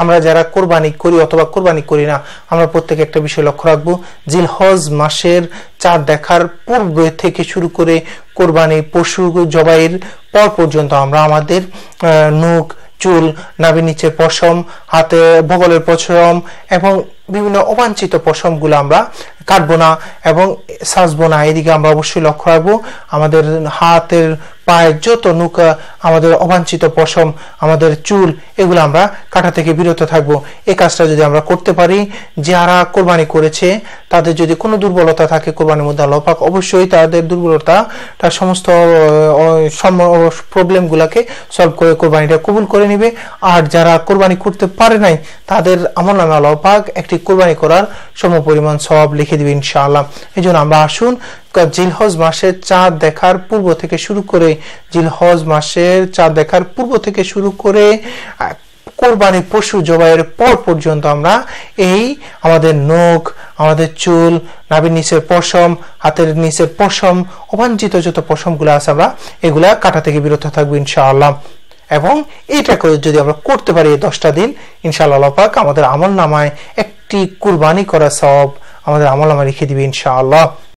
আমরা যারা কোরবানি করি অথবা কোরবানি করি না, আমরা প্রত্যেকে একটা বিষয় লক্ষ্য রাখবো, জিলহজ মাসের চাঁদ দেখার পূর্বে থেকে শুরু করে কোরবানি পশু জবাইয়ের পর পর্যন্ত আমরা আমাদের নখ, চুল, নাভির নিচের পশম, হাতে বগলের পশম এবং বিভিন্ন অবাঞ্ছিত পশমগুলো আমরা কাটবো না এবং সাজবো না। এদিকে আমরা অবশ্যই লক্ষ্য রাখবো আমাদের হাতের পায়ের যত নৌকা, আমাদের অবাঞ্ছিত পশম, আমাদের চুল, এগুলো আমরা কাটা থেকে বিরত থাকবো। এই কাজটা যদি আমরা করতে পারি, যারা কোরবানি করেছে তাদের যদি কোনো দুর্বলতা থাকে কোরবানির মধ্যে, আল্লাহ পাক অবশ্যই তাদের দুর্বলতা, তার সমস্ত প্রবলেমগুলোকে সলভ করে কোরবানিটা কবুল করে নিবে। আর যারা কোরবানি করতে পারে নাই তাদের আমলনামে আল্লাহ পাক একটি কোরবানি করার সমপরিমাণ সওয়াব লিখে দিবে ইনশাআল্লাহ। এই জন্য আমরা আসুন জিলহজ মাসের চাঁদ দেখার পূর্ব থেকে শুরু করে, জিলহজ মাসের চাঁদ দেখার পূর্ব থেকে শুরু করে কোরবানি পশু জবাইয়ের পর পর্যন্ত আমরা এই আমাদের নখ, আমাদের চুল, নাভির নিচের পশম, হাতের নিচের পশম, অবাঞ্ছিত যত পশমগুলো আছে আমরা এগুলা কাটা থেকে বিরত থাকবো ইনশাআল্লাহ। এবং এইটা যদি আমরা করতে পারি 10টা দিন, ইনশাআল্লাহ আল্লাহ পাক আমাদের আমল নামায় একটি কুরবানি করা সওয়াব আমাদের আমল নামায় লিখে দিবে ইনশাআল্লাহ।